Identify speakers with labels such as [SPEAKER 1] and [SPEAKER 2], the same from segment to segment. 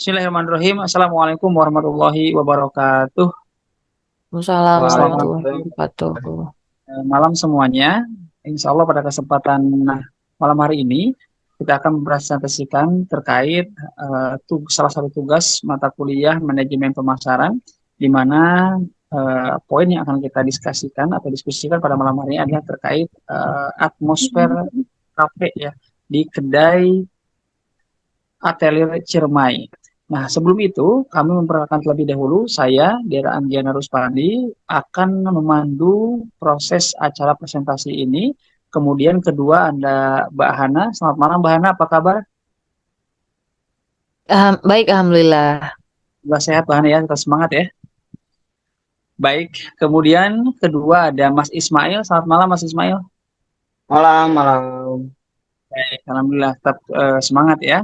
[SPEAKER 1] Bismillahirrahmanirrahim. Assalamualaikum warahmatullahi wabarakatuh.
[SPEAKER 2] Wassalamualaikum
[SPEAKER 1] Selamat
[SPEAKER 3] Waalaikumsalam.
[SPEAKER 2] warahmatullahi wabarakatuh.
[SPEAKER 1] malam semuanya. Insya Allah pada kesempatan malam hari ini kita akan mempresentasikan terkait salah satu tugas mata kuliah manajemen pemasaran, di mana poin yang akan kita diskusikan pada malam hari ini adalah terkait atmosfer kafe ya di kedai Atelier Ciremai. Nah, sebelum itu, kami memperkenalkan terlebih dahulu, saya, Dera Anggiana Ruspandi, akan memandu proses acara presentasi ini. Kemudian kedua, ada Mbak Hana. Selamat malam, Mbak Hana. Apa kabar?
[SPEAKER 2] Baik, alhamdulillah.
[SPEAKER 1] Juga sehat, Mbak Hana ya. Kita semangat ya. Baik, kemudian kedua ada Mas Ismail. Selamat malam, Mas Ismail.
[SPEAKER 3] Malam, malam.
[SPEAKER 1] Baik, alhamdulillah tetap semangat ya.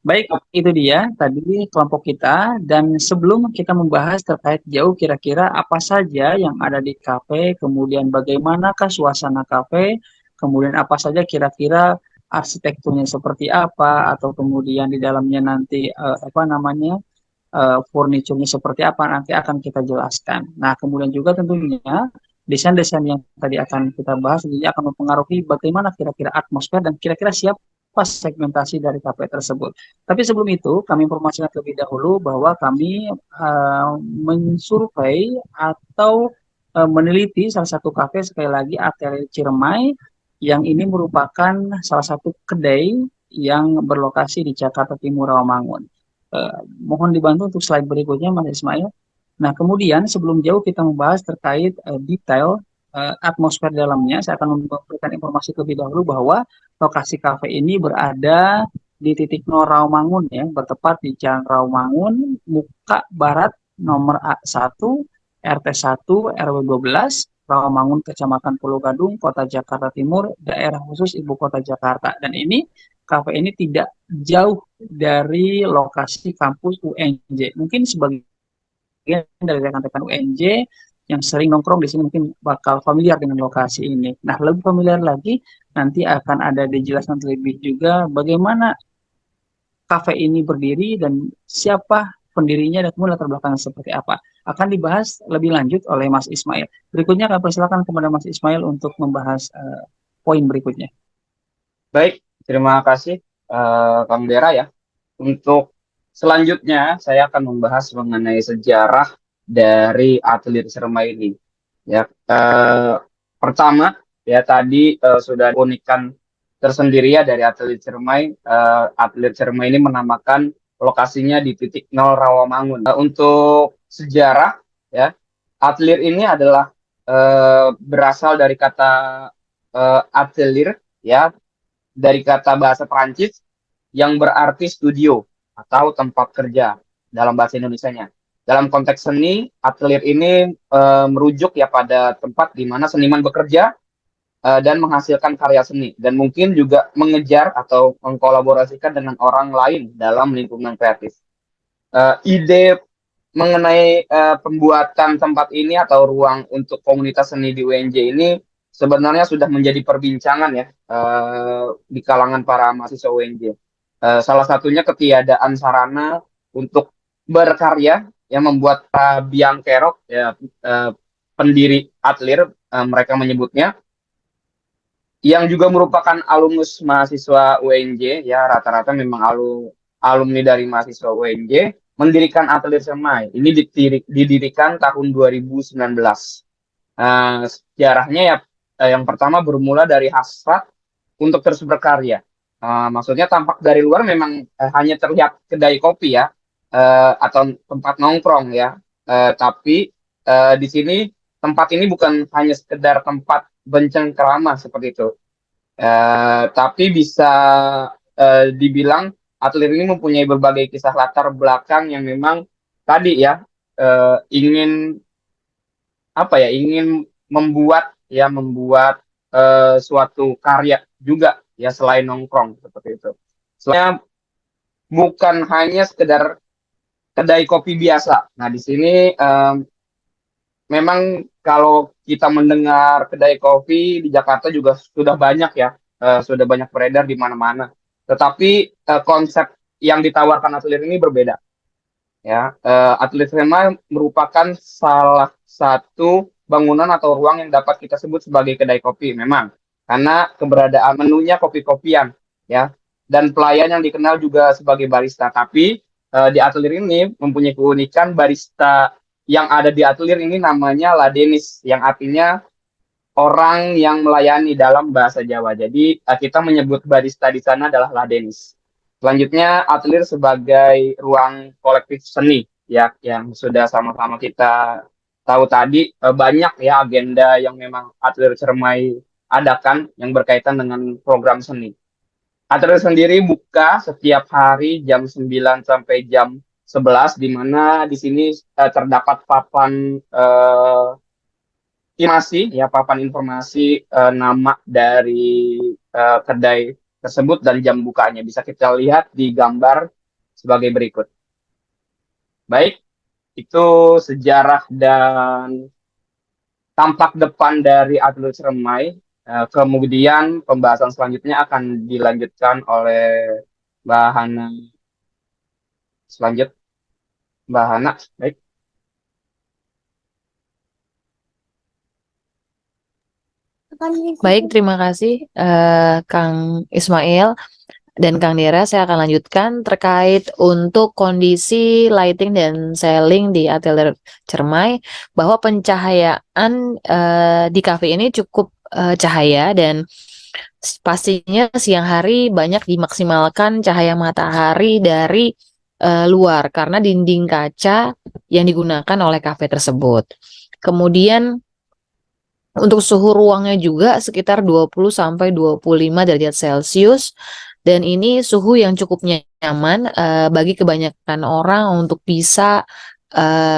[SPEAKER 1] Baik, itu dia tadi kelompok kita. Dan sebelum kita membahas terkait jauh kira-kira apa saja yang ada di kafe, kemudian bagaimanakah suasana kafe, kemudian apa saja kira-kira arsitekturnya seperti apa, atau kemudian di dalamnya nanti furniturnya seperti apa nanti akan kita jelaskan. Nah, kemudian juga tentunya desain-desain yang tadi akan kita bahas tentunya akan mempengaruhi bagaimana kira-kira atmosfer dan kira-kira siapa segmentasi dari kafe tersebut. Tapi sebelum itu, kami informasikan terlebih dahulu bahwa kami mensurvei atau meneliti salah satu kafe, sekali lagi Atelier Ciremai, yang ini merupakan salah satu kedai yang berlokasi di Jakarta Timur, Rawamangun. Mohon dibantu untuk slide berikutnya, Mas Ismail. Nah, kemudian sebelum jauh kita membahas terkait detail atmosfer dalamnya, saya akan memberikan informasi terlebih dahulu bahwa lokasi kafe ini berada di titik 0 Rawamangun ya, bertepat di Jalan Rawamangun, Muka Barat nomor 1, RT 1, RW 12, Rawamangun, Kecamatan Pulau Gadung, Kota Jakarta Timur, daerah khusus Ibu Kota Jakarta. Dan ini kafe ini tidak jauh dari lokasi kampus UNJ. Mungkin sebagian dari rekan-rekan UNJ yang sering nongkrong di sini mungkin bakal familiar dengan lokasi ini. Nah, lebih familiar lagi nanti akan ada dijelaskan terlebih juga bagaimana kafe ini berdiri dan siapa pendirinya dan kemudian latar belakangnya seperti apa. Akan dibahas lebih lanjut oleh Mas Ismail. Berikutnya kami persilakan kepada Mas Ismail untuk membahas poin berikutnya.
[SPEAKER 3] Baik, terima kasih Kang Dera ya. Untuk selanjutnya saya akan membahas mengenai sejarah dari atlet Serma ini. Ya, pertama ya tadi sudah unikan tersendiri ya dari atlet Sermai. Atlet Sermai ini menamakan lokasinya di titik 0 Rawamangun. Untuk sejarah ya, atlet ini adalah berasal dari kata atelier ya, dari kata bahasa Perancis yang berarti studio atau tempat kerja dalam bahasa Indonesianya. Dalam konteks seni, atelier ini merujuk ya pada tempat di mana seniman bekerja dan menghasilkan karya seni dan mungkin juga mengejar atau mengkolaborasikan dengan orang lain dalam lingkungan kreatif. Ide mengenai pembuatan tempat ini atau ruang untuk komunitas seni di UNJ ini sebenarnya sudah menjadi perbincangan ya di kalangan para mahasiswa UNJ. Salah satunya ketiadaan sarana untuk berkarya yang membuat Biang Kerok ya pendiri Atlir mereka menyebutnya yang juga merupakan alumnus mahasiswa UNJ ya rata-rata memang alumni dari mahasiswa UNJ mendirikan Atelier Semai. Ini didirikan tahun 2019. Sejarahnya ya yang pertama bermula dari hasrat untuk terus berkarya. Maksudnya tampak dari luar memang hanya terlihat kedai kopi ya atau tempat nongkrong ya. Tapi di sini tempat ini bukan hanya sekedar tempat bencengkrama seperti itu. Tapi bisa dibilang atlet ini mempunyai berbagai kisah latar belakang yang memang tadi ya ingin apa ya ingin membuat suatu karya juga ya selain nongkrong seperti itu. Selain bukan hanya sekedar kedai kopi biasa. Nah di sini memang kalau kita mendengar kedai kopi di Jakarta juga sudah banyak ya, sudah banyak beredar di mana-mana. Tetapi konsep yang ditawarkan atelier ini berbeda. Ya, Atelier Cermai merupakan salah satu bangunan atau ruang yang dapat kita sebut sebagai kedai kopi memang karena keberadaan menunya kopi-kopian ya dan pelayan yang dikenal juga sebagai barista. Tapi di atelier ini mempunyai keunikan barista yang ada di atelier ini namanya Ladenis yang artinya orang yang melayani dalam bahasa Jawa. Jadi kita menyebut barista di sana adalah Ladenis. Selanjutnya atelier sebagai ruang kolektif seni ya yang sudah sama-sama kita tahu tadi banyak ya agenda yang memang atelier Cermai adakan yang berkaitan dengan program seni. Atelier sendiri buka setiap hari jam 9 sampai jam 11 di mana di sini terdapat papan informasi ya papan informasi nama dari kedai tersebut dan jam bukanya bisa kita lihat di gambar sebagai berikut. Baik, itu sejarah dan tampak depan dari Atelier Cermai. Kemudian pembahasan selanjutnya akan dilanjutkan oleh Mbak Hana. Mbak Hana, baik.
[SPEAKER 2] Baik, terima kasih Kang Ismail dan Kang Dera. Saya akan lanjutkan terkait untuk kondisi lighting dan selling di Atelier Cermai, bahwa pencahayaan di kafe ini cukup cahaya dan pastinya siang hari banyak dimaksimalkan cahaya matahari dari luar karena dinding kaca yang digunakan oleh kafe tersebut. Kemudian untuk suhu ruangnya juga sekitar 20 sampai 25 derajat Celcius dan ini suhu yang cukup nyaman bagi kebanyakan orang untuk bisa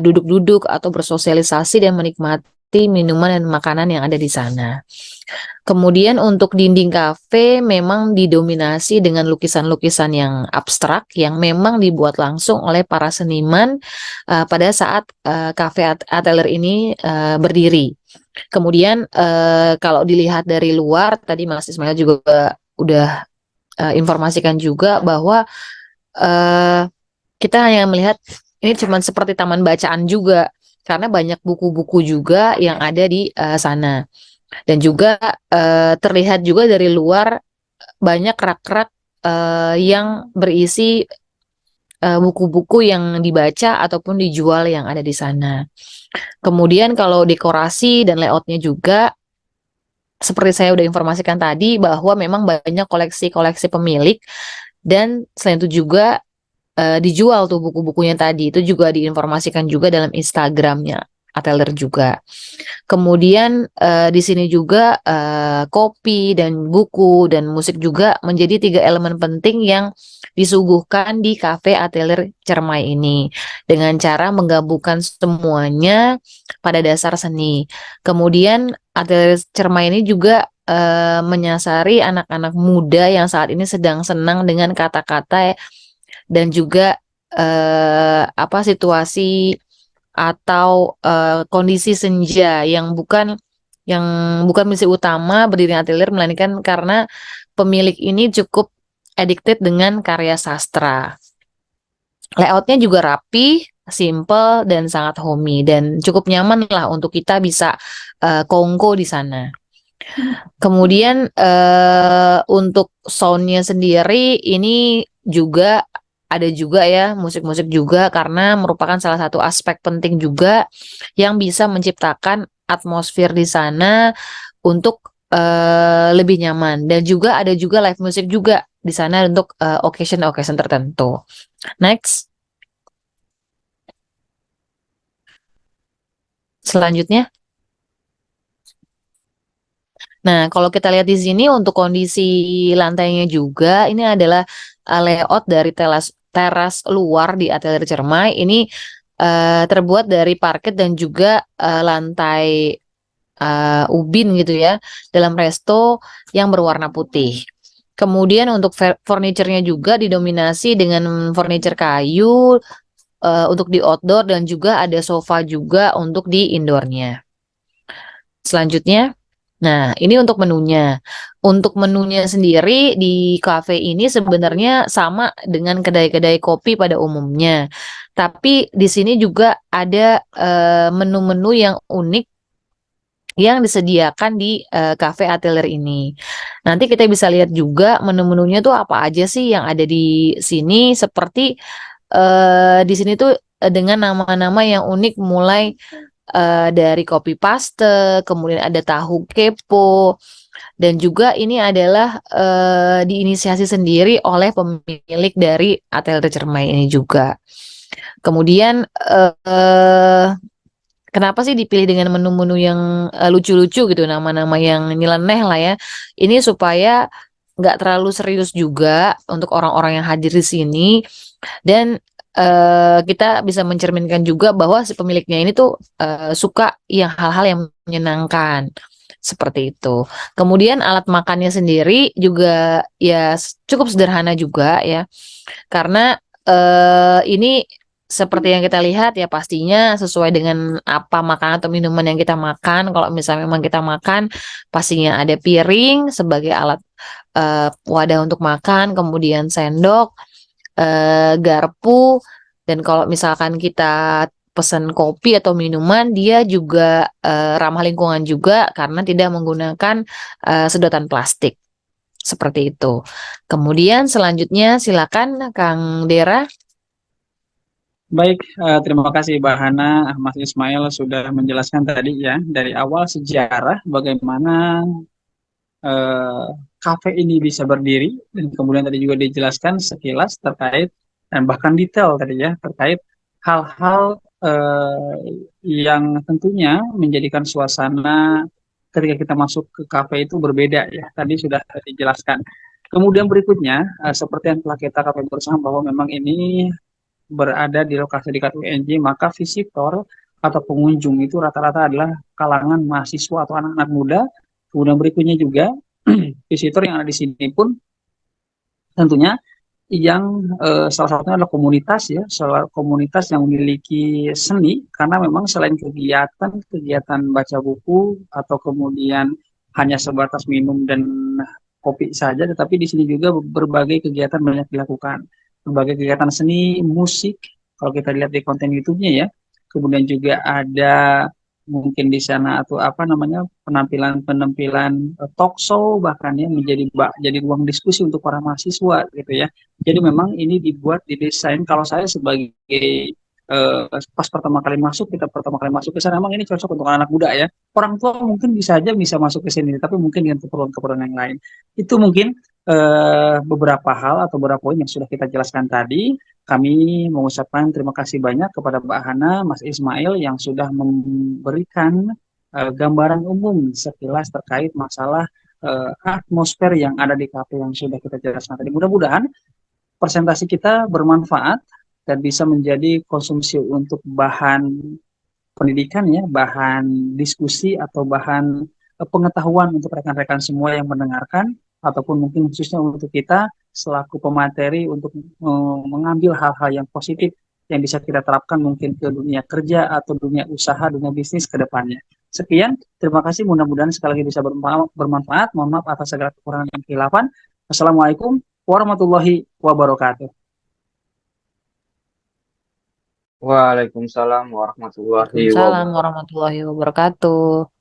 [SPEAKER 2] duduk-duduk atau bersosialisasi dan menikmati minuman dan makanan yang ada di sana. Kemudian untuk dinding kafe memang didominasi dengan lukisan-lukisan yang abstrak yang memang dibuat langsung oleh para seniman pada saat kafe Atelier ini berdiri. Kemudian kalau dilihat dari luar, tadi Mas Ismail juga udah informasikan juga bahwa kita hanya melihat ini cuma seperti taman bacaan juga, karena banyak buku-buku juga yang ada di sana. Dan juga terlihat juga dari luar banyak rak-rak yang berisi buku-buku yang dibaca ataupun dijual yang ada di sana. Kemudian kalau dekorasi dan layoutnya juga seperti saya udah informasikan tadi bahwa memang banyak koleksi-koleksi pemilik dan selain itu juga dijual tuh buku-bukunya tadi. Itu juga diinformasikan juga dalam Instagramnya Atelier juga. Kemudian di sini juga kopi dan buku dan musik juga menjadi 3 elemen penting yang disuguhkan di Cafe Atelier Cermai ini dengan cara menggabungkan semuanya pada dasar seni. Kemudian Atelier Cermai ini juga menyasari anak-anak muda yang saat ini sedang senang dengan kata-kata dan juga situasi atau kondisi senja yang bukan misi utama berdirinya Atelier, melainkan karena pemilik ini cukup addicted dengan karya sastra. Layoutnya juga rapi, simple dan sangat homey dan cukup nyaman lah untuk kita bisa kongko di sana. Kemudian untuk soundnya sendiri ini juga ada juga ya musik-musik juga karena merupakan salah satu aspek penting juga yang bisa menciptakan atmosfer di sana untuk lebih nyaman dan juga ada juga live music juga di sana untuk occasion tertentu. Next. Selanjutnya. Nah, kalau kita lihat di sini untuk kondisi lantainya juga, ini adalah layout dari teras luar di Atelier Cermai. Ini terbuat dari parket dan juga lantai ubin gitu ya, dalam resto yang berwarna putih. Kemudian untuk furniture-nya juga didominasi dengan furniture kayu untuk di outdoor dan juga ada sofa juga untuk di indoornya. Selanjutnya. Nah, ini untuk menunya. Untuk menunya sendiri di kafe ini sebenarnya sama dengan kedai-kedai kopi pada umumnya. Tapi di sini juga ada menu-menu yang unik yang disediakan di cafe Atelier ini. Nanti kita bisa lihat juga menu-menunya tuh apa aja sih yang ada di sini. Seperti di sini tuh dengan nama-nama yang unik, mulai dari kopi paste, kemudian ada tahu kepo, dan juga ini adalah diinisiasi sendiri oleh pemilik dari Atelier Cermai ini juga. Kemudian kenapa sih dipilih dengan menu-menu yang lucu-lucu gitu, nama-nama yang nyeleneh lah ya. Ini supaya nggak terlalu serius juga untuk orang-orang yang hadir di sini, dan kita bisa mencerminkan juga bahwa si pemiliknya ini tuh suka yang hal-hal yang menyenangkan seperti itu. Kemudian alat makannya sendiri juga ya cukup sederhana juga ya, karena ini seperti yang kita lihat ya pastinya sesuai dengan apa makanan atau minuman yang kita makan. Kalau misalnya memang kita makan, pastinya ada piring sebagai alat wadah untuk makan, kemudian sendok, garpu, dan kalau misalkan kita pesan kopi atau minuman, dia juga ramah lingkungan juga karena tidak menggunakan sedotan plastik. Seperti itu. Kemudian selanjutnya silakan Kang Dera.
[SPEAKER 1] Baik, terima kasih Mbak Hana, Mas Ismail sudah menjelaskan tadi ya dari awal sejarah bagaimana eh, kafe ini bisa berdiri, dan kemudian tadi juga dijelaskan sekilas terkait dan bahkan detail tadi ya terkait hal-hal yang tentunya menjadikan suasana ketika kita masuk ke kafe itu berbeda ya. Tadi sudah dijelaskan. Kemudian berikutnya, seperti yang telah kita ketahui bersama bahwa memang ini berada di lokasi dekat UNJ, maka visitor atau pengunjung itu rata-rata adalah kalangan mahasiswa atau anak-anak muda. Kemudian berikutnya juga visitor yang ada di sini pun tentunya yang salah satunya adalah komunitas ya, salah komunitas yang memiliki seni, karena memang selain kegiatan baca buku atau kemudian hanya sebatas minum dan kopi saja, tetapi di sini juga berbagai kegiatan banyak dilakukan, berbagai kegiatan seni, musik, kalau kita lihat di konten YouTube-nya ya, kemudian juga ada mungkin di sana atau apa namanya penampilan-penampilan talk show, bahkan ya jadi ruang diskusi untuk para mahasiswa gitu ya. Jadi memang ini didesain, kalau saya sebagai pas pertama kali masuk, kita pertama kali masuk ke sana, memang ini cocok untuk anak muda ya. Orang tua mungkin bisa aja bisa masuk ke sini, tapi mungkin dengan keperluan-keperluan yang lain. Itu mungkin beberapa hal atau beberapa poin yang sudah kita jelaskan tadi. Kami mengucapkan terima kasih banyak kepada Mbak Hana, Mas Ismail yang sudah memberikan gambaran umum sekilas terkait masalah atmosfer yang ada di kafe yang sudah kita jelaskan tadi. Mudah-mudahan presentasi kita bermanfaat dan bisa menjadi konsumsi untuk bahan pendidikan ya, bahan diskusi atau bahan pengetahuan untuk rekan-rekan semua yang mendengarkan, ataupun mungkin khususnya untuk kita selaku pemateri untuk mengambil hal-hal yang positif yang bisa kita terapkan mungkin ke dunia kerja atau dunia usaha, dunia bisnis ke depannya. Sekian, terima kasih. Mudah-mudahan sekali lagi bisa bermanfaat. Mohon maaf atas segala kekurangan dan kehilapan. Assalamualaikum warahmatullahi wabarakatuh.
[SPEAKER 3] Waalaikumsalam warahmatullahi
[SPEAKER 2] Waalaikumsalam
[SPEAKER 3] wabarakatuh.
[SPEAKER 2] warahmatullahi wabarakatuh.